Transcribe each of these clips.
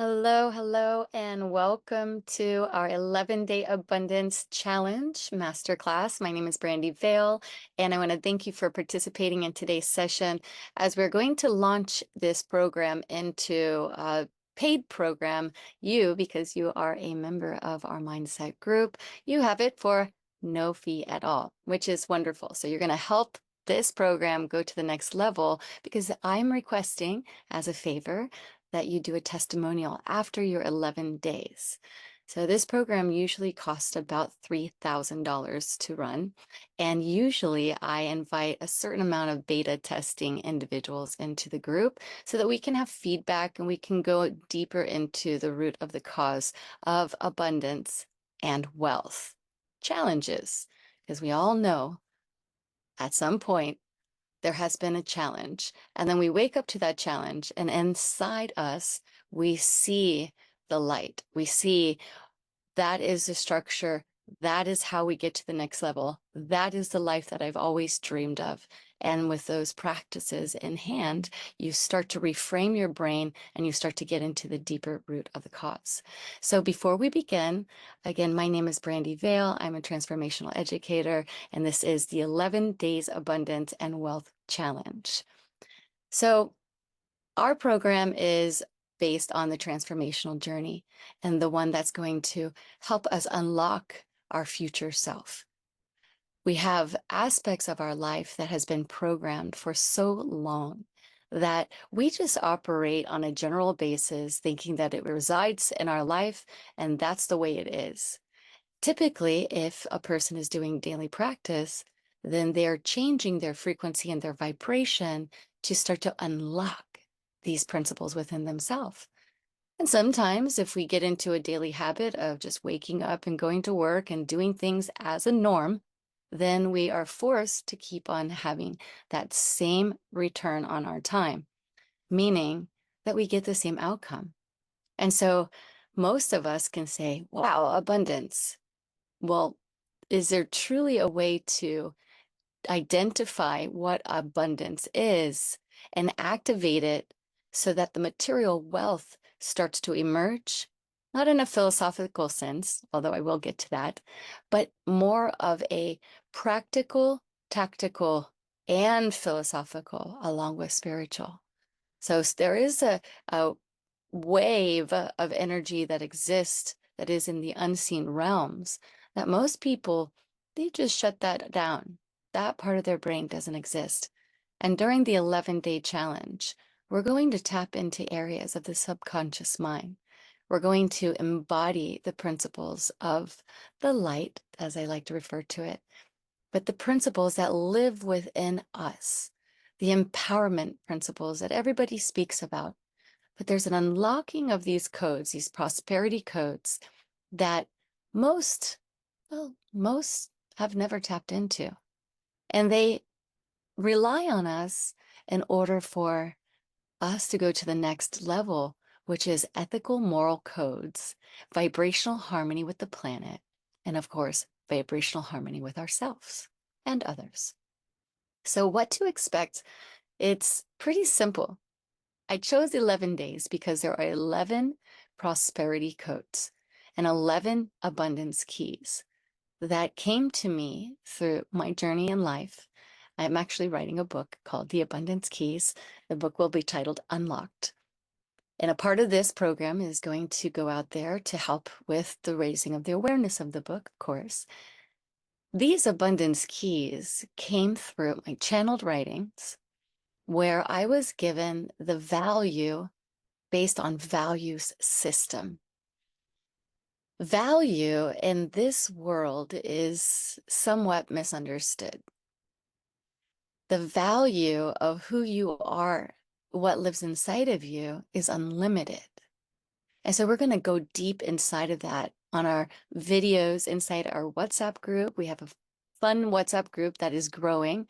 Hello, hello, and welcome to our 11-day abundance challenge masterclass. My name is Brandi Veil, and I want to thank you for participating in today's session as we're going to launch this program into a paid program. Because you are a member of our mindset group, you have it for no fee at all, which is wonderful. So you're going to help this program go to the next level because I'm requesting as a favor that you do a testimonial after your 11 days. So this program usually costs about $3,000 to run. And usually I invite a certain amount of beta testing individuals into the group so that we can have feedback and we can go deeper into the root of the cause of abundance and wealth challenges. Because we all know at some point there has been a challenge. And then we wake up to that challenge, and inside us, we see the light. We see that is the structure. That is how we get to the next level. That is the life that I've always dreamed of. And with those practices in hand, you start to reframe your brain and you start to get into the deeper root of the cause. So before we begin, again, my name is Brandi Veil. I'm a transformational educator, and this is the 11 Days Abundance and Wealth Challenge. So our program is based on the transformational journey and the one that's going to help us unlock our future self. We have aspects of our life that has been programmed for so long that we just operate on a general basis, thinking that it resides in our life and that's the way it is. Typically, if a person is doing daily practice, then they're changing their frequency and their vibration to start to unlock these principles within themselves. And sometimes if we get into a daily habit of just waking up and going to work and doing things as a norm, then we are forced to keep on having that same return on our time, meaning that we get the same outcome. And so most of us can say, wow, abundance. Well, is there truly a way to identify what abundance is and activate it so that the material wealth starts to emerge? Not in a philosophical sense, although I will get to that, but more of a practical, tactical, and philosophical, along with spiritual. So there is a wave of energy that exists that is in the unseen realms that most people, they just shut that down. That part of their brain doesn't exist. And during the 11-day challenge, we're going to tap into areas of the subconscious mind. We're going to embody the principles of the light, as I like to refer to it, but the principles that live within us, the empowerment principles that everybody speaks about. But there's an unlocking of these codes, these prosperity codes that most, most have never tapped into. And they rely on us in order for us to go to the next level, which is ethical moral codes, vibrational harmony with the planet, and of course, vibrational harmony with ourselves and others. So what to expect? It's pretty simple. I chose 11 days because there are 11 prosperity codes and 11 abundance keys that came to me through my journey in life. I'm actually writing a book called The Abundance Keys. The book will be titled Unlocked. And a part of this program is going to go out there to help with the raising of the awareness of the book, of course. These abundance keys came through my channeled writings, where I was given the value based on values system. Value in this world is somewhat misunderstood. The value of who you are, what lives inside of you, is unlimited. And so we're going to go deep inside of that on our videos inside our WhatsApp group. We have a fun WhatsApp group that is growing.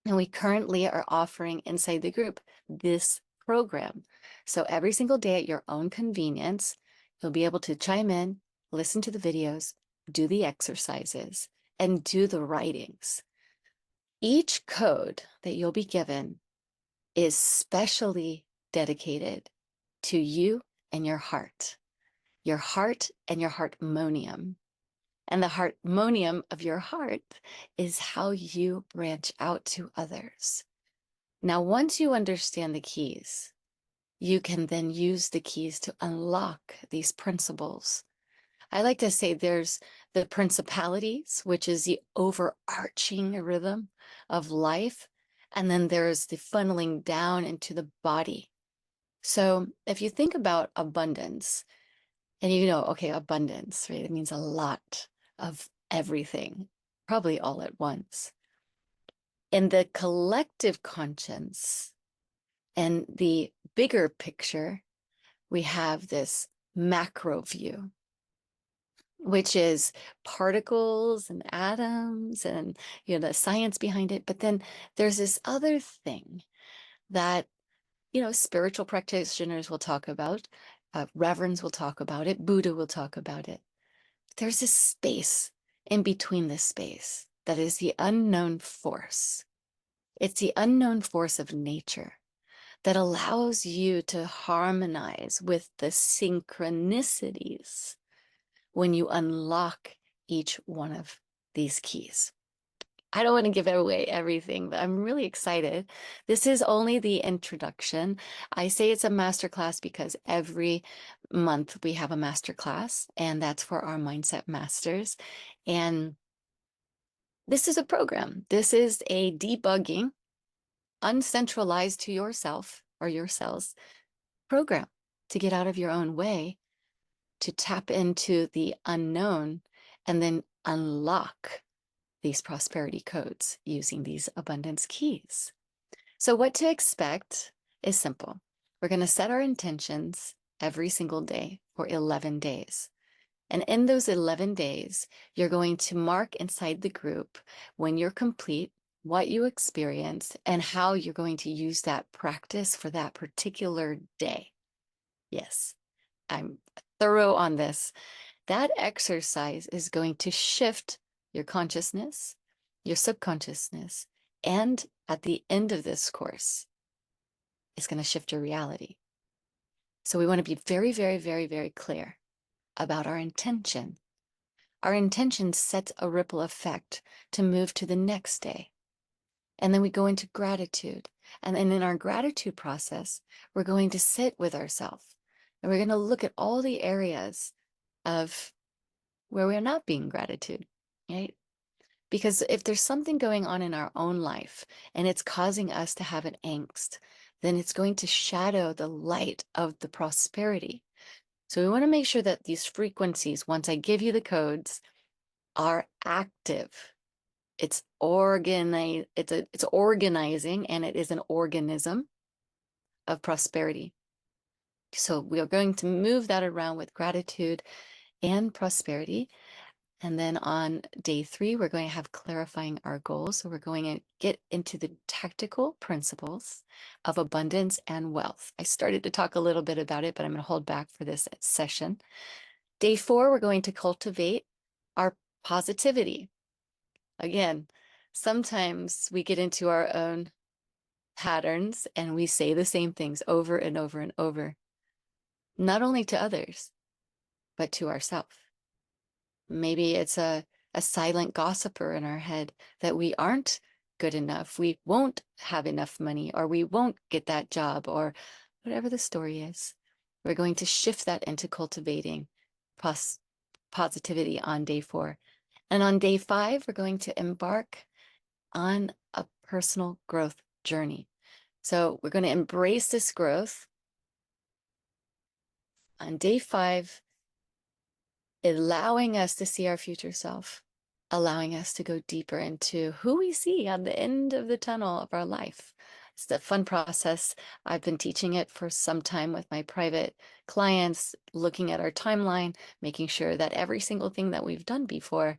And we currently are offering inside the group this program. So every single day at your own convenience, you'll be able to chime in, listen to the videos, do the exercises, and do the writings. Each code that you'll be given is specially dedicated to you and your heart and your harmonium. And the harmonium of your heart is how you branch out to others. Now, once you understand the keys, you can then use the keys to unlock these principles. I like to say there's the principalities, which is the overarching rhythm of life. And then there's the funneling down into the body. So if you think about abundance, and okay, abundance, right? It means a lot of everything, probably all at once. In the collective conscience and the bigger picture, we have this macro view, which is particles and atoms and the science behind it. But then there's this other thing that spiritual practitioners will talk about, reverends will talk about it, Buddha will talk about it. There's this space in between this space that is the unknown force. It's the unknown force of nature that allows you to harmonize with the synchronicities when you unlock each one of these keys. I don't want to give away everything, but I'm really excited. This is only the introduction. I say it's a masterclass because every month we have a masterclass, and that's for our mindset masters. And this is a program. This is a debugging, uncentralized to yourself or yourselves program to get out of your own way, to tap into the unknown, and then unlock these prosperity codes using these abundance keys. So what to expect is simple. We're going to set our intentions every single day for 11 days. And in those 11 days, you're going to mark inside the group when you're complete, what you experienced, and how you're going to use that practice for that particular day. Yes, I'm thorough on this. That exercise is going to shift your consciousness, your subconsciousness, and at the end of this course, it's going to shift your reality. So we want to be very, very, very, very clear about our intention. Our intention sets a ripple effect to move to the next day. And then we go into gratitude. And then in our gratitude process, we're going to sit with ourselves. And we're going to look at all the areas of where we're not being gratitude, right? Because if there's something going on in our own life and it's causing us to have an angst, then it's going to shadow the light of the prosperity. So we want to make sure that these frequencies, once I give you the codes, are active. It's organizing, and it is an organism of prosperity. So we are going to move that around with gratitude and prosperity. And then on day 3, we're going to have clarifying our goals. So we're going to get into the tactical principles of abundance and wealth. I started to talk a little bit about it, but I'm going to hold back for this session. Day 4, we're going to cultivate our positivity. Again, sometimes we get into our own patterns and we say the same things over and over and over, not only to others, but to ourselves. Maybe it's a silent gossiper in our head that we aren't good enough, we won't have enough money, or we won't get that job, or whatever the story is. We're going to shift that into cultivating positivity on day 4. And on day 5, we're going to embark on a personal growth journey. So we're going to embrace this growth. On day 5, allowing us to see our future self, allowing us to go deeper into who we see on the end of the tunnel of our life. It's a fun process. I've been teaching it for some time with my private clients, looking at our timeline, making sure that every single thing that we've done before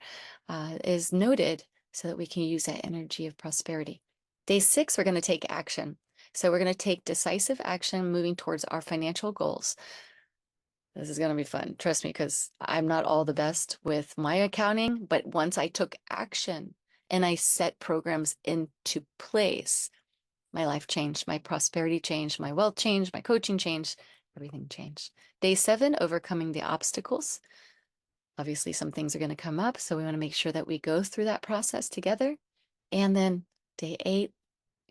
is noted so that we can use that energy of prosperity. Day 6, we're going to take action. So we're going to take decisive action moving towards our financial goals. This is going to be fun. Trust me, because I'm not all the best with my accounting, but once I took action and I set programs into place, my life changed, my prosperity changed, my wealth changed, my coaching changed, everything changed. Day 7, overcoming the obstacles. Obviously, some things are going to come up, so we want to make sure that we go through that process together. And then day 8,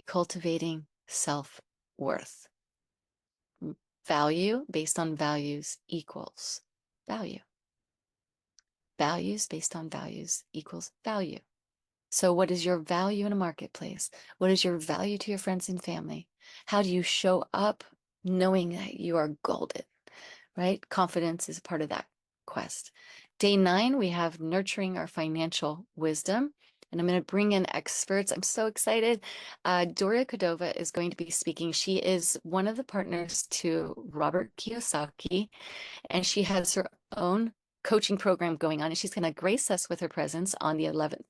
cultivating self-worth. Value based on values equals value. Values based on values equals value. So what is your value in a marketplace? What is your value to your friends and family? How do you show up knowing that you are golden, right? Confidence is part of that quest. Day 9, we have nurturing our financial wisdom. And I'm going to bring in experts. I'm so excited. Doria Cordova is going to be speaking. She is one of the partners to Robert Kiyosaki, and she has her own coaching program going on, and she's going to grace us with her presence on the 11th.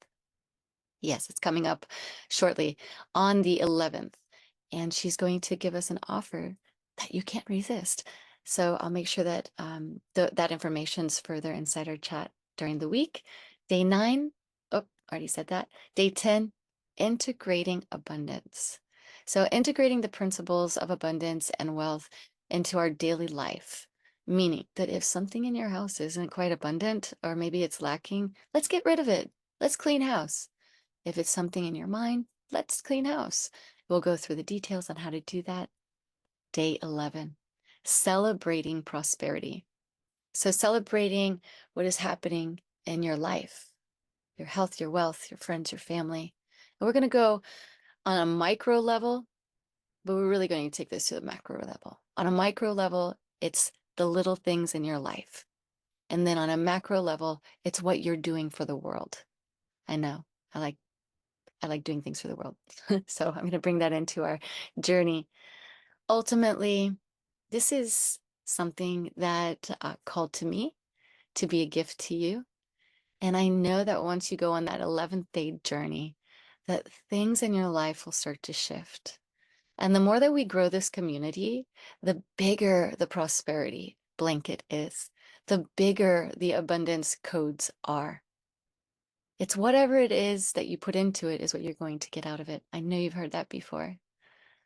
Yes, it's coming up shortly on the 11th. And she's going to give us an offer that you can't resist. So I'll make sure that that information's further inside our chat during the week. Day 9, oh, already said that. Day 10, integrating abundance. So integrating the principles of abundance and wealth into our daily life, meaning that if something in your house isn't quite abundant, or maybe it's lacking, let's get rid of it. Let's clean house. If it's something in your mind, let's clean house. We'll go through the details on how to do that. Day 11, celebrating prosperity. So celebrating what is happening in your life, your health, your wealth, your friends, your family. And we're going to go on a micro level, but we're really going to take this to the macro level. On a micro level, it's the little things in your life. And then on a macro level, it's what you're doing for the world. I know, I like doing things for the world. So I'm going to bring that into our journey. Ultimately, this is something that called to me to be a gift to you. And I know that once you go on that 11th day journey, that things in your life will start to shift. And the more that we grow this community, the bigger the prosperity blanket is, the bigger the abundance codes are. It's whatever it is that you put into it is what you're going to get out of it. I know you've heard that before,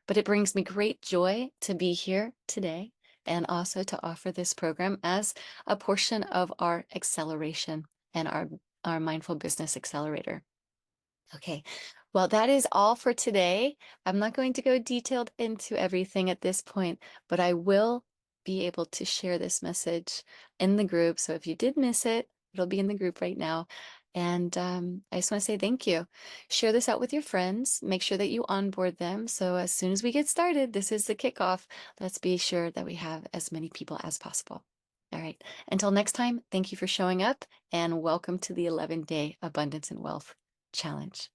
but it brings me great joy to be here today and also to offer this program as a portion of our acceleration and our mindful business accelerator. Okay, well, that is all for today. I'm not going to go detailed into everything at this point, but I will be able to share this message in the group. So if you did miss it, it'll be in the group right now. And I just want to say thank you. Share this out with your friends. Make sure that you onboard them. So as soon as we get started, this is the kickoff. Let's be sure that we have as many people as possible. All right. Until next time, thank you for showing up and welcome to the 11-day Abundance and Wealth Challenge.